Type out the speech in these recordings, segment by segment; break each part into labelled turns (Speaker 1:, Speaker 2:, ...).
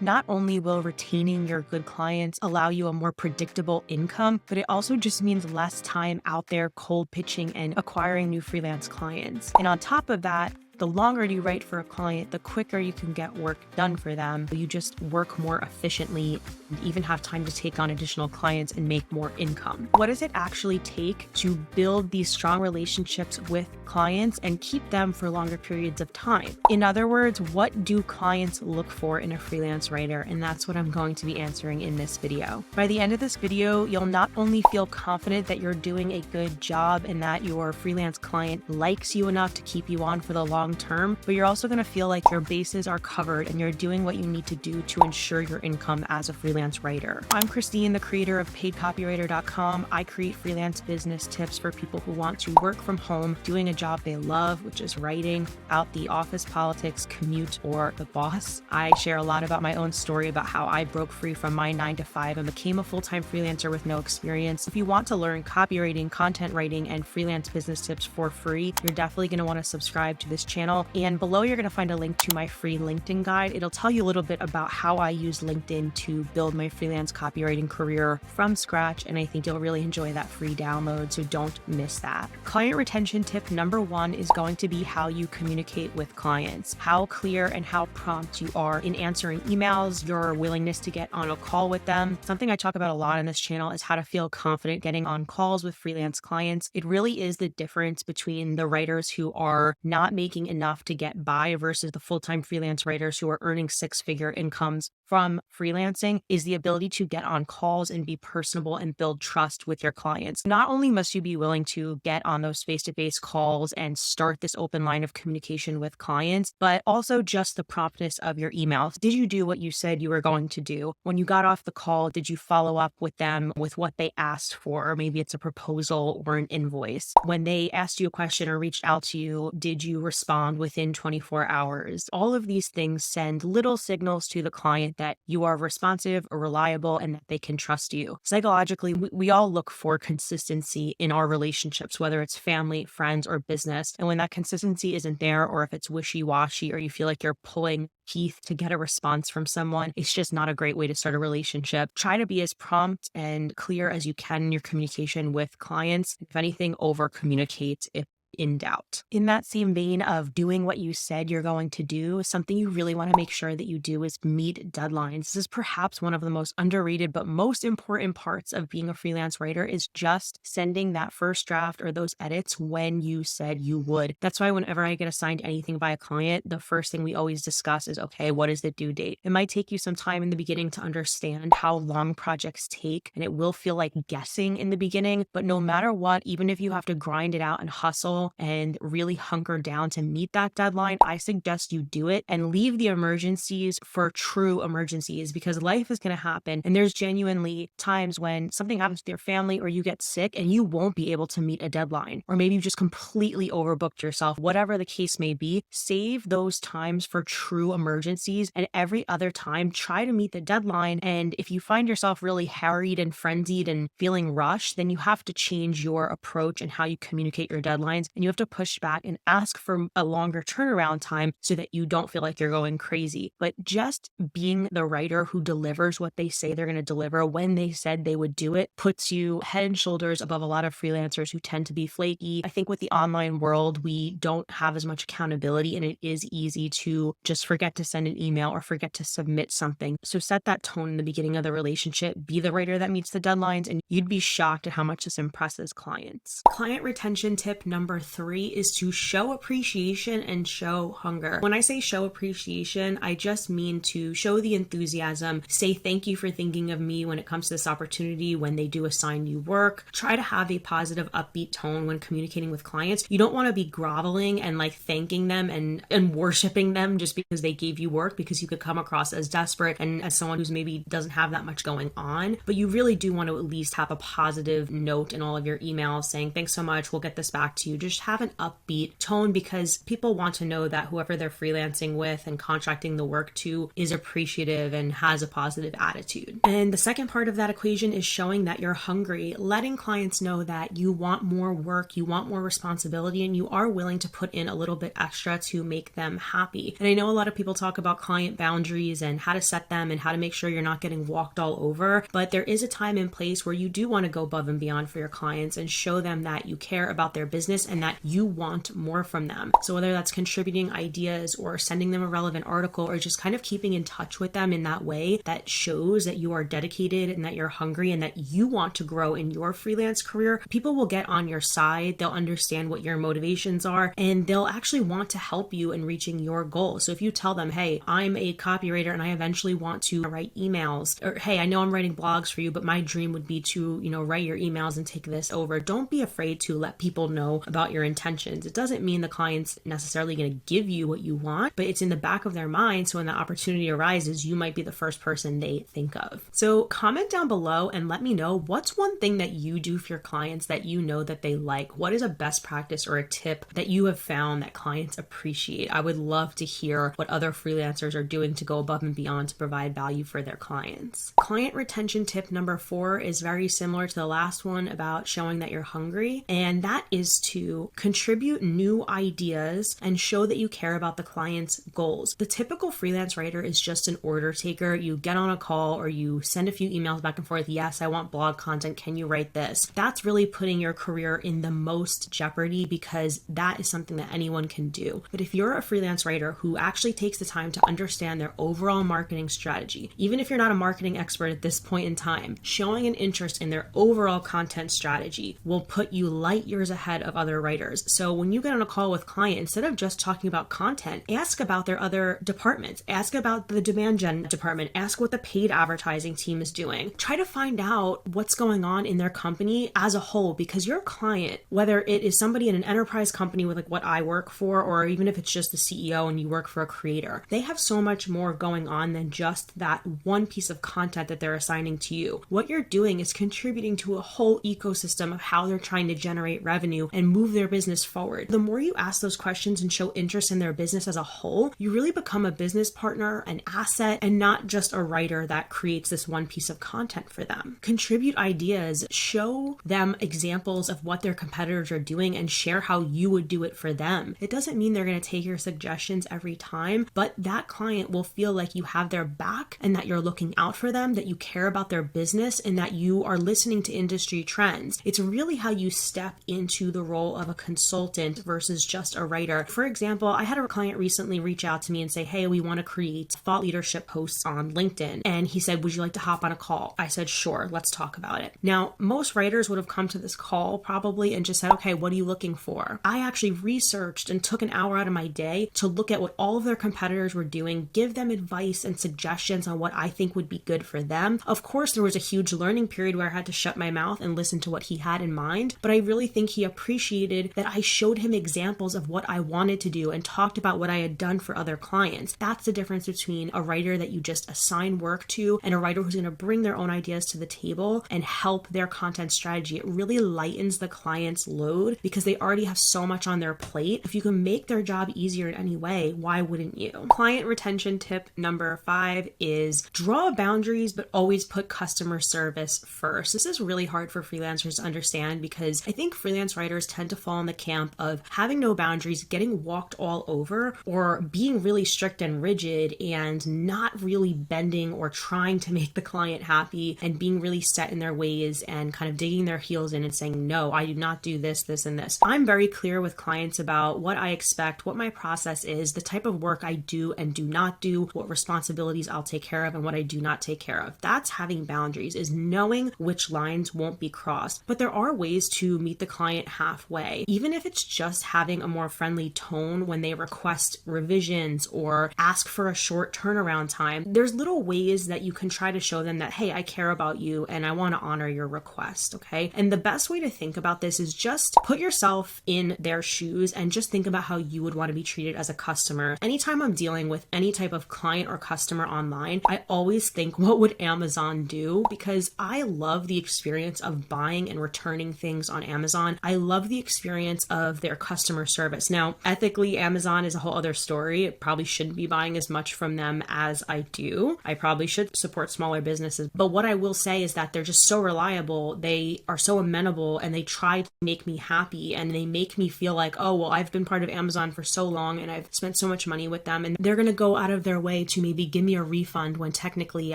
Speaker 1: Not only will retaining your good clients allow you a more predictable income, but it also just means less time out there cold pitching and acquiring new freelance clients. And on top of that, the longer you write for a client, the quicker you can get work done for them. You just work more efficiently and even have time to take on additional clients and make more income. What does it actually take to build these strong relationships with clients and keep them for longer periods of time? In other words, what do clients look for in a freelance writer? And that's what I'm going to be answering in this video. By the end of this video, you'll not only feel confident that you're doing a good job and that your freelance client likes you enough to keep you on for the long term, but you're also going to feel like your bases are covered and you're doing what you need to do to ensure your income as a freelance writer. I'm Christine, the creator of paidcopywriter.com. I create freelance business tips for people who want to work from home, doing a job they love, which is writing, out the office politics, commute, or the boss. I share a lot about my own story about how I broke free from my 9-to-5 and became a full-time freelancer with no experience. If you want to learn copywriting, content writing, and freelance business tips for free, you're definitely going to want to subscribe to this channel. And below, you're going to find a link to my free LinkedIn guide. It'll tell you a little bit about how I use LinkedIn to build my freelance copywriting career from scratch. And I think you'll really enjoy that free download, so don't miss that. Client retention tip number 1 is going to be how you communicate with clients, how clear and how prompt you are in answering emails, your willingness to get on a call with them. Something I talk about a lot on this channel is how to feel confident getting on calls with freelance clients. It really is the difference between the writers who are not making enough to get by versus the full-time freelance writers who are earning 6-figure incomes from freelancing, is the ability to get on calls and be personable and build trust with your clients. Not only must you be willing to get on those face-to-face calls and start this open line of communication with clients, but also just the promptness of your emails. Did you do what you said you were going to do? When you got off the call, did you follow up with them with what they asked for? Or maybe it's a proposal or an invoice. When they asked you a question or reached out to you, did you respond within 24 hours? All of these things send little signals to the client that you are responsive or reliable and that they can trust you. Psychologically, we all look for consistency in our relationships, whether it's family, friends, or business. And when that consistency isn't there, or if it's wishy-washy, or you feel like you're pulling teeth to get a response from someone, it's just not a great way to start a relationship. Try to be as prompt and clear as you can in your communication with clients. If anything, over communicate if in doubt. In that same vein of doing what you said you're going to do, something you really want to make sure that you do is meet deadlines. This is perhaps one of the most underrated but most important parts of being a freelance writer, is just sending that first draft or those edits when you said you would. That's why whenever I get assigned anything by a client, the first thing we always discuss is, okay, what is the due date? It might take you some time in the beginning to understand how long projects take, and it will feel like guessing in the beginning, but no matter what, even if you have to grind it out and hustle and really hunker down to meet that deadline, I suggest you do it and leave the emergencies for true emergencies, because life is going to happen. And there's genuinely times when something happens with your family or you get sick and you won't be able to meet a deadline, or maybe you just completely overbooked yourself. Whatever the case may be, save those times for true emergencies, and every other time try to meet the deadline. And if you find yourself really harried and frenzied and feeling rushed, then you have to change your approach and how you communicate your deadlines. And you have to push back and ask for a longer turnaround time so that you don't feel like you're going crazy. But just being the writer who delivers what they say they're going to deliver when they said they would do it puts you head and shoulders above a lot of freelancers who tend to be flaky. I think with the online world, we don't have as much accountability, and it is easy to just forget to send an email or forget to submit something. So set that tone in the beginning of the relationship. Be the writer that meets the deadlines, and you'd be shocked at how much this impresses clients. Client retention tip number 3 is to show appreciation and show hunger. When I say show appreciation, I just mean to show the enthusiasm, say thank you for thinking of me when it comes to this opportunity, when they do assign you work. Try to have a positive, upbeat tone when communicating with clients. You don't want to be groveling and like thanking them and worshiping them just because they gave you work, because you could come across as desperate and as someone who's maybe doesn't have that much going on. But you really do want to at least have a positive note in all of your emails saying, thanks so much, we'll get this back to you. Just just have an upbeat tone, because people want to know that whoever they're freelancing with and contracting the work to is appreciative and has a positive attitude. And the second part of that equation is showing that you're hungry, letting clients know that you want more work, you want more responsibility, and you are willing to put in a little bit extra to make them happy. And I know a lot of people talk about client boundaries and how to set them and how to make sure you're not getting walked all over, but there is a time and place where you do want to go above and beyond for your clients and show them that you care about their business and that you want more from them. So whether that's contributing ideas or sending them a relevant article or just kind of keeping in touch with them in that way that shows that you are dedicated and that you're hungry and that you want to grow in your freelance career, people will get on your side. They'll understand what your motivations are and they'll actually want to help you in reaching your goal. So if you tell them, hey, I'm a copywriter and I eventually want to write emails, or hey, I know I'm writing blogs for you, but my dream would be to, write your emails and take this over. Don't be afraid to let people know about your intentions. It doesn't mean the client's necessarily going to give you what you want, but it's in the back of their mind. So when the opportunity arises, you might be the first person they think of. So comment down below and let me know what's one thing that you do for your clients that you know that they like. What is a best practice or a tip that you have found that clients appreciate? I would love to hear what other freelancers are doing to go above and beyond to provide value for their clients. Client retention tip number 4 is very similar to the last one about showing that you're hungry, and that is to contribute new ideas and show that you care about the client's goals. The typical freelance writer is just an order taker. You get on a call or you send a few emails back and forth. Yes, I want blog content. Can you write this? That's really putting your career in the most jeopardy because that is something that anyone can do. But if you're a freelance writer who actually takes the time to understand their overall marketing strategy, even if you're not a marketing expert at this point in time, showing an interest in their overall content strategy will put you light years ahead of other writers. So when you get on a call with client, instead of just talking about content, ask about their other departments, ask about the demand gen department, ask what the paid advertising team is doing. Try to find out what's going on in their company as a whole, because your client, whether it is somebody in an enterprise company with like what I work for, or even if it's just the CEO and you work for a creator, they have so much more going on than just that one piece of content that they're assigning to you. What you're doing is contributing to a whole ecosystem of how they're trying to generate revenue and move their business forward. The more you ask those questions and show interest in their business as a whole, you really become a business partner, an asset, and not just a writer that creates this one piece of content for them. Contribute ideas, show them examples of what their competitors are doing and share how you would do it for them. It doesn't mean they're going to take your suggestions every time, but that client will feel like you have their back and that you're looking out for them, that you care about their business, and that you are listening to industry trends. It's really how you step into the role of a consultant versus just a writer. For example, I had a client recently reach out to me and say, hey, we want to create thought leadership posts on LinkedIn. And he said, would you like to hop on a call? I said, sure, let's talk about it. Now, most writers would have come to this call probably and just said, okay, what are you looking for? I actually researched and took an hour out of my day to look at what all of their competitors were doing, give them advice and suggestions on what I think would be good for them. Of course, there was a huge learning period where I had to shut my mouth and listen to what he had in mind, but I really think he appreciated that I showed him examples of what I wanted to do and talked about what I had done for other clients. That's the difference between a writer that you just assign work to and a writer who's going to bring their own ideas to the table and help their content strategy. It really lightens the client's load because they already have so much on their plate. If you can make their job easier in any way, why wouldn't you? Client retention tip number 5 is draw boundaries, but always put customer service first. This is really hard for freelancers to understand because I think freelance writers tend to fall in the camp of having no boundaries, getting walked all over, or being really strict and rigid and not really bending or trying to make the client happy and being really set in their ways and kind of digging their heels in and saying, no, I do not do this, this, and this. I'm very clear with clients about what I expect, what my process is, the type of work I do and do not do, what responsibilities I'll take care of and what I do not take care of. That's having boundaries, is knowing which lines won't be crossed. But there are ways to meet the client halfway, even if it's just having a more friendly tone when they request revisions or ask for a short turnaround time. There's little ways that you can try to show them that, hey, I care about you and I want to honor your request, okay? And the best way to think about this is just put yourself in their shoes and just think about how you would want to be treated as a customer. Anytime I'm dealing with any type of client or customer online, I always think, what would Amazon do? Because I love the experience of buying and returning things on Amazon. I love the experience experience of their customer service. Now, ethically, Amazon is a whole other story. I probably shouldn't be buying as much from them as I do. I probably should support smaller businesses. But what I will say is that they're just so reliable. They are so amenable, and they try to make me happy, and they make me feel like, oh, well, I've been part of Amazon for so long and I've spent so much money with them, and they're going to go out of their way to maybe give me a refund when technically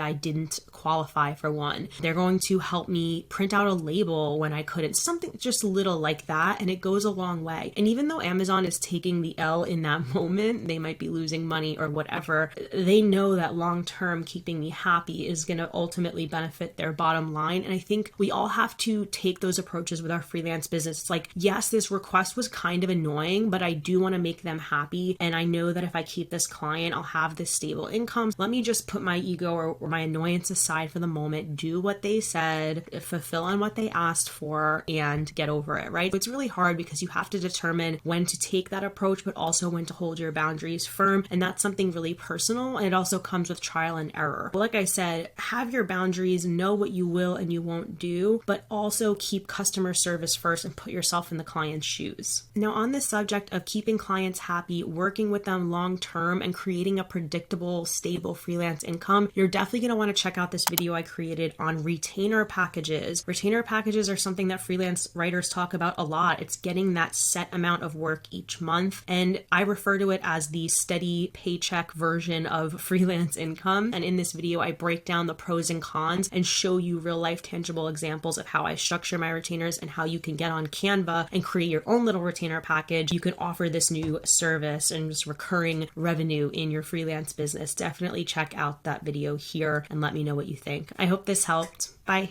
Speaker 1: I didn't qualify for one. They're going to help me print out a label when I couldn't. Something just little like that, and it goes a long way. And even though Amazon is taking the L in that moment, they might be losing money or whatever, they know that long term keeping me happy is going to ultimately benefit their bottom line. And I think we all have to take those approaches with our freelance business. It's like, yes, this request was kind of annoying, but I do want to make them happy. And I know that if I keep this client, I'll have this stable income. Let me just put my ego or my annoyance aside for the moment, do what they said, fulfill on what they asked for, and get over it, right? It's really hard because you have to determine when to take that approach, but also when to hold your boundaries firm. And that's something really personal. And it also comes with trial and error. But like I said, have your boundaries, know what you will and you won't do, but also keep customer service first and put yourself in the client's shoes. Now, on this subject of keeping clients happy, working with them long term, and creating a predictable, stable freelance income, you're definitely going to want to check out this video I created on retainer packages. Retainer packages are something that freelance writers talk about a lot. It's getting that set amount of work each month. And I refer to it as the steady paycheck version of freelance income. And in this video, I break down the pros and cons and show you real life tangible examples of how I structure my retainers and how you can get on Canva and create your own little retainer package. You can offer this new service and just recurring revenue in your freelance business. Definitely check out that video here and let me know what you think. I hope this helped. Bye.